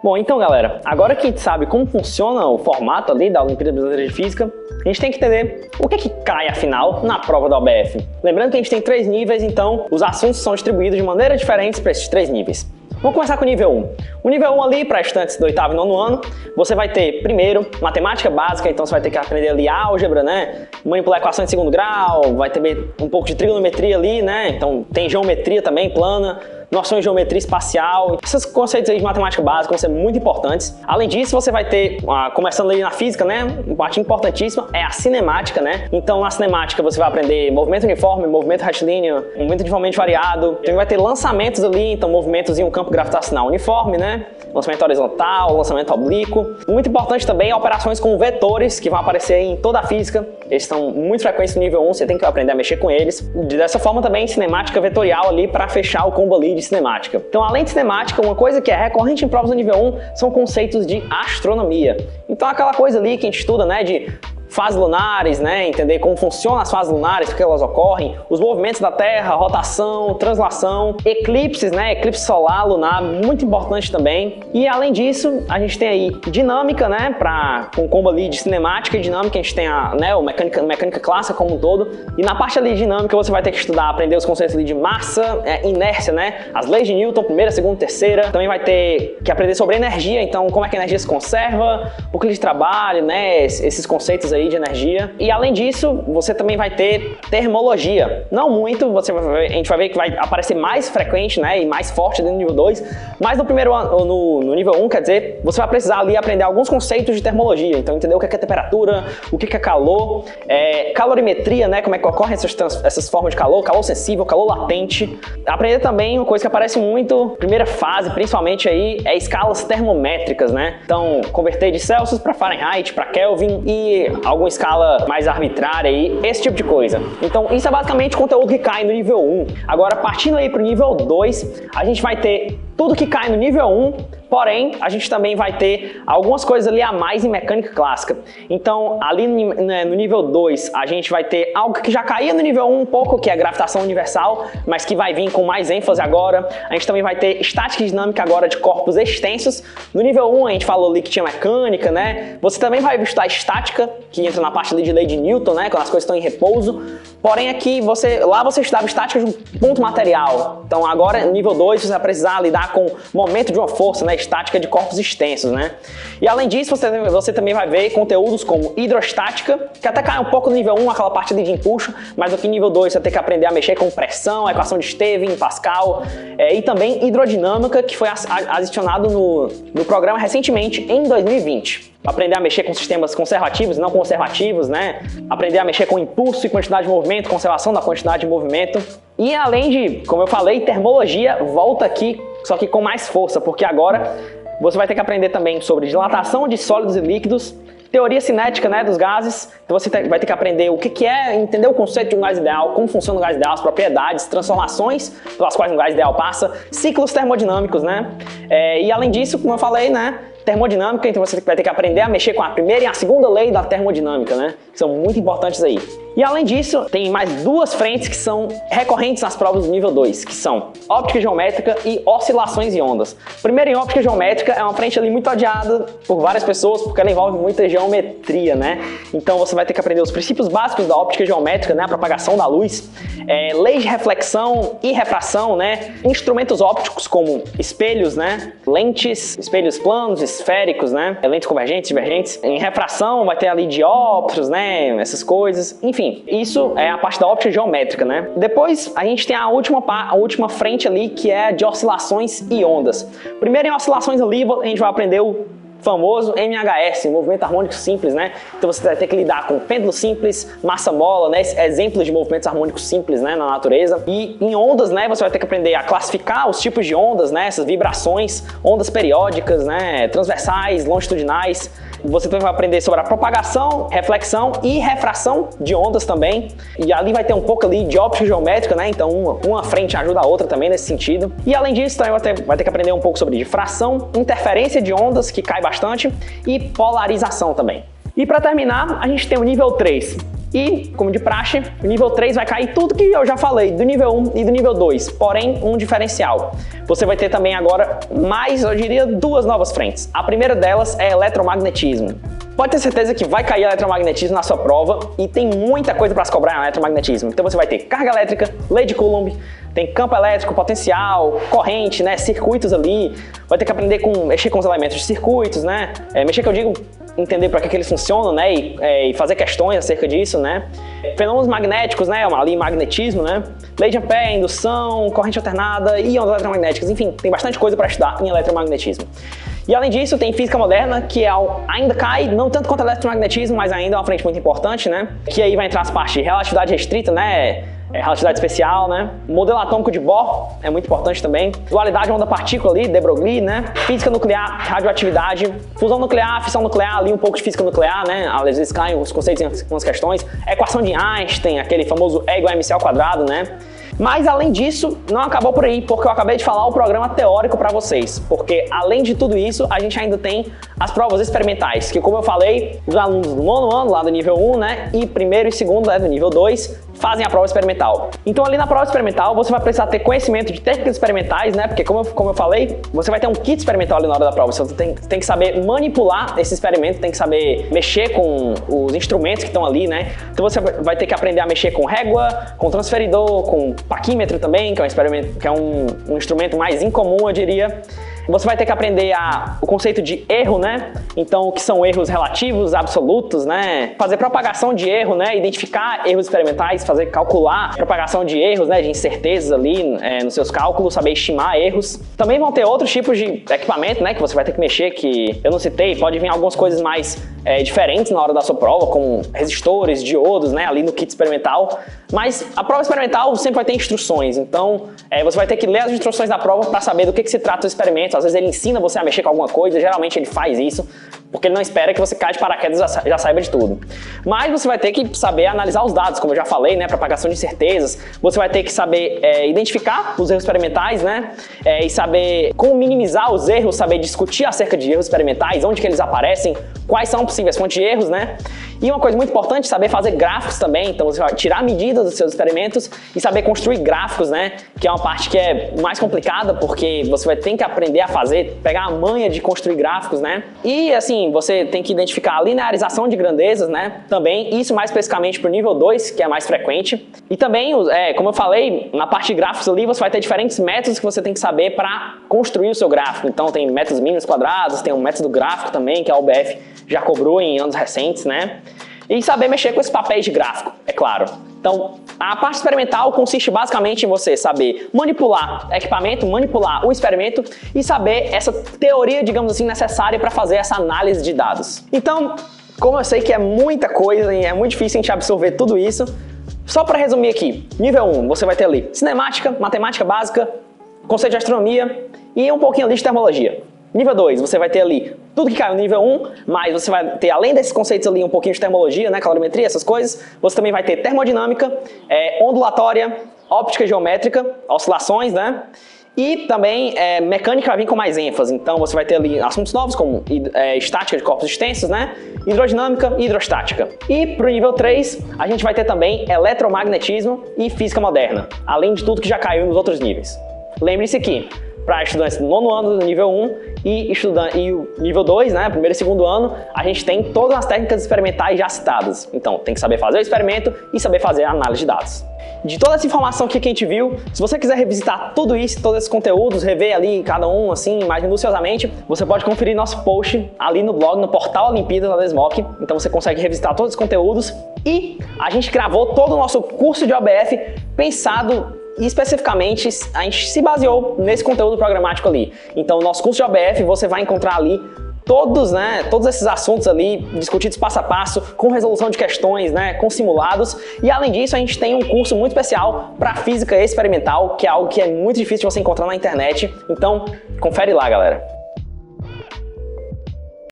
Bom, então galera, agora que a gente sabe como funciona o formato ali da Olimpíada Brasileira de Física, a gente tem que entender o que cai afinal na prova da OBF. Lembrando que a gente tem 3 níveis, então os assuntos são distribuídos de maneira diferente para esses 3 níveis. Vamos começar com o nível 1. O nível 1 ali, para estudantes do 8º e 9º ano, você vai ter, primeiro, matemática básica, então você vai ter que aprender ali álgebra, né? Manipular equações de 2º grau, vai ter um pouco de trigonometria ali, né? Então tem geometria também plana, noções de geometria espacial. Esses conceitos aí de matemática básica vão ser muito importantes. Além disso, você vai ter, começando ali na física, né? Uma parte importantíssima é a cinemática, né? Então na cinemática você vai aprender movimento uniforme, movimento retilíneo, movimento uniformemente variado. Também vai ter lançamentos ali, então movimentos em um campo gravitacional uniforme, né? Lançamento horizontal, lançamento oblíquo. Muito importante também operações com vetores, que vão aparecer em toda a física. Eles são muito frequentes no nível 1, você tem que aprender a mexer com eles. Dessa forma também, cinemática vetorial ali para fechar o combo ali de cinemática. Então, além de cinemática, uma coisa que é recorrente em provas do nível 1 são conceitos de astronomia. Então, aquela coisa ali que a gente estuda, né, de fases lunares, né, entender como funcionam as fases lunares, porque elas ocorrem, os movimentos da Terra, rotação, translação, eclipses, né, eclipse solar, lunar, muito importante também. E além disso, a gente tem aí dinâmica, né, com combo ali de cinemática e dinâmica, a gente tem o mecânica clássica como um todo. E na parte ali de dinâmica você vai ter que estudar, aprender os conceitos ali de massa, inércia, né, as leis de Newton, primeira, segunda, terceira. Também vai ter que aprender sobre energia, então como é que a energia se conserva, um pouco de trabalho, né, esses conceitos aí de energia. E além disso, você também vai ter termologia. Não muito, a gente vai ver que vai aparecer mais frequente, né, e mais forte no nível 2, mas no primeiro ano, no nível 1, quer dizer, você vai precisar ali aprender alguns conceitos de termologia. Então entender o que é temperatura, o que é calor, calorimetria, né, como é que ocorrem essas formas de calor sensível, calor latente. Aprender também uma coisa que aparece muito, primeira fase, principalmente aí, é escalas termométricas, né? Então, converter de Celsius para Fahrenheit, para Kelvin e alguma escala mais arbitrária aí, esse tipo de coisa. Então, isso é basicamente o conteúdo que cai no nível 1. Agora, partindo aí para o nível 2, a gente vai ter tudo que cai no nível 1, porém, a gente também vai ter algumas coisas ali a mais em mecânica clássica. Então, ali no nível 2, a gente vai ter algo que já caía no nível 1 um pouco, que é a gravitação universal, mas que vai vir com mais ênfase agora. A gente também vai ter estática e dinâmica agora de corpos extensos. No nível 1, a gente falou ali que tinha mecânica, né? Você também vai estudar estática, que entra na parte ali de lei de Newton, né? Quando as coisas estão em repouso. Porém, aqui, lá você estudava estática de um ponto material. Então, agora, no nível 2, você vai precisar lidar com o momento de uma força, né? Estática de corpos extensos, né? E além disso, você também vai ver conteúdos como hidrostática, que até cai um pouco no nível 1, aquela parte ali de empuxo, mas aqui no nível 2 você tem que aprender a mexer com pressão, a equação de Stevin, Pascal, e também hidrodinâmica, que foi adicionado no programa recentemente, em 2020. Aprender a mexer com sistemas conservativos e não conservativos, né? Aprender a mexer com impulso e quantidade de movimento, conservação da quantidade de movimento. E além de, como eu falei, termologia volta aqui, só que com mais força, porque agora você vai ter que aprender também sobre dilatação de sólidos e líquidos, teoria cinética, né, dos gases. Então você vai ter que aprender o que é, entender o conceito de um gás ideal, como funciona o gás ideal, as propriedades, transformações pelas quais um gás ideal passa, ciclos termodinâmicos, né? E além disso, como eu falei, né, termodinâmica, então você vai ter que aprender a mexer com a primeira e a segunda lei da termodinâmica, né? Que são muito importantes aí. E além disso, tem mais 2 frentes que são recorrentes nas provas do nível 2, que são óptica geométrica e oscilações e ondas. Primeiro, em óptica geométrica, é uma frente ali muito odiada por várias pessoas, porque ela envolve muita geometria, né? Então você vai ter que aprender os princípios básicos da óptica geométrica, né? A propagação da luz, leis de reflexão e refração, né? Instrumentos ópticos como espelhos, né? Lentes, espelhos planos, esféricos, né? Lentes convergentes, divergentes. Em refração vai ter ali dióptros, né? Essas coisas, enfim. Isso é a parte da óptica geométrica, né? Depois a gente tem a última frente ali, que é de oscilações e ondas. Primeiro, em oscilações ali, a gente vai aprender o famoso MHS, movimento harmônico simples, né? Então você vai ter que lidar com pêndulo simples, massa-mola, né? Exemplos de movimentos harmônicos simples, né, na natureza. E em ondas, né, você vai ter que aprender a classificar os tipos de ondas, né? Essas vibrações, ondas periódicas, né? Transversais, longitudinais. Você também vai aprender sobre a propagação, reflexão e refração de ondas também. E ali vai ter um pouco ali de óptica geométrica, né? Então uma frente ajuda a outra também nesse sentido. E além disso, também vai ter que aprender um pouco sobre difração, interferência de ondas, que cai bastante, e polarização também. E para terminar, a gente tem o nível 3. E, como de praxe, o nível 3 vai cair tudo que eu já falei, do nível 1 e do nível 2, porém um diferencial. Você vai ter também agora mais, eu diria, duas novas frentes. A primeira delas é eletromagnetismo. Pode ter certeza que vai cair eletromagnetismo na sua prova e tem muita coisa para se cobrar em eletromagnetismo. Então você vai ter carga elétrica, lei de Coulomb, tem campo elétrico, potencial, corrente, né, circuitos ali. Vai ter que aprender mexer com os elementos de circuitos, né? Mexer que eu digo, entender para que eles funcionam, né, e fazer questões acerca disso, né? Fenômenos magnéticos, né, ali magnetismo, né? Lei de Ampère, indução, corrente alternada e ondas eletromagnéticas. Enfim, tem bastante coisa para estudar em eletromagnetismo. E além disso, tem física moderna, que ainda cai, não tanto quanto eletromagnetismo, mas ainda é uma frente muito importante, né? Que aí vai entrar as partes de relatividade restrita, né? Relatividade especial, né? Modelo atômico de Bohr é muito importante também. Dualidade onda-partícula ali, de Broglie, né? Física nuclear, radioatividade, fusão nuclear, fissão nuclear, ali um pouco de física nuclear, né? Às vezes caem os conceitos em algumas questões. Equação de Einstein, aquele famoso E igual a mc ao quadrado, né? Mas além disso, não acabou por aí, porque eu acabei de falar o programa teórico para vocês. Porque além de tudo isso, a gente ainda tem as provas experimentais, que como eu falei, os alunos do 9º ano, lá do nível 1, né, e primeiro e segundo, né, do nível 2, fazem a prova experimental. Então ali na prova experimental, você vai precisar ter conhecimento de técnicas experimentais, né, porque como eu falei, você vai ter um kit experimental ali na hora da prova, você tem que saber manipular esse experimento, tem que saber mexer com os instrumentos que estão ali, né, então você vai ter que aprender a mexer com régua, com transferidor, com paquímetro também, que é um experimento, que é um instrumento mais incomum, eu diria. Você vai ter que aprender o conceito de erro, né? Então, o que são erros relativos, absolutos, né? Fazer propagação de erro, né? Identificar erros experimentais, calcular propagação de erros, né? De incertezas ali nos seus cálculos, saber estimar erros. Também vão ter outros tipos de equipamento, né? Que você vai ter que mexer, que eu não citei. Pode vir algumas coisas mais diferentes na hora da sua prova, como resistores, diodos, né? Ali no kit experimental. Mas a prova experimental sempre vai ter instruções. Então, você vai ter que ler as instruções da prova para saber do que se trata o experimento. Às vezes ele ensina você a mexer com alguma coisa, geralmente ele faz isso, porque ele não espera que você caia de paraquedas e já saiba de tudo. Mas você vai ter que saber analisar os dados, como eu já falei, né, propagação de incertezas. Você vai ter que saber identificar os erros experimentais, né, e saber como minimizar os erros, saber discutir acerca de erros experimentais, onde que eles aparecem, quais são possíveis fontes de erros, né. E uma coisa muito importante, saber fazer gráficos também. Então você vai tirar medidas dos seus experimentos e saber construir gráficos, né, que é uma parte que é mais complicada, porque você vai ter que aprender a pegar a manha de construir gráficos, né. E assim, você tem que identificar a linearização de grandezas, né, também, isso mais especificamente para o nível 2, que é mais frequente. E também, como eu falei, na parte de gráficos ali, você vai ter diferentes métodos que você tem que saber para construir o seu gráfico. Então tem métodos mínimos quadrados, tem um método gráfico também, que a UBF já cobrou em anos recentes, né? E saber mexer com esses papéis de gráfico, é claro. Então, a parte experimental consiste basicamente em você saber manipular equipamento, manipular o experimento e saber essa teoria, digamos assim, necessária para fazer essa análise de dados. Então, como eu sei que é muita coisa e é muito difícil a gente absorver tudo isso, só para resumir aqui, nível 1, você vai ter ali cinemática, matemática básica, conceito de astronomia e um pouquinho ali de termologia. Nível 2, você vai ter ali tudo que cai no nível 1, mas você vai ter, além desses conceitos ali, um pouquinho de termologia, né, calorimetria, essas coisas. Você também vai ter termodinâmica, ondulatória, óptica geométrica, oscilações, né? E também mecânica vai vir com mais ênfase. Então você vai ter ali assuntos novos como estática de corpos extensos, né? Hidrodinâmica e hidrostática. E para o nível 3, a gente vai ter também eletromagnetismo e física moderna, além de tudo que já caiu nos outros níveis. Lembre-se que para estudantes do 9º ano do nível 1 e o nível 2, né, primeiro e segundo ano, a gente tem todas as técnicas experimentais já citadas. Então, tem que saber fazer o experimento e saber fazer a análise de dados. De toda essa informação aqui que a gente viu, se você quiser revisitar tudo isso, todos esses conteúdos, rever ali cada um, assim, mais minuciosamente, você pode conferir nosso post ali no blog, no portal Olimpíadas da Desmoc. Então você consegue revisitar todos os conteúdos. E a gente gravou todo o nosso curso de OBF pensado e especificamente a gente se baseou nesse conteúdo programático ali. Então, no nosso curso de OBF você vai encontrar ali todos esses assuntos ali discutidos passo a passo, com resolução de questões, né, com simulados. E além disso, a gente tem um curso muito especial para física experimental, que é algo que é muito difícil de você encontrar na internet. Então, confere lá, galera.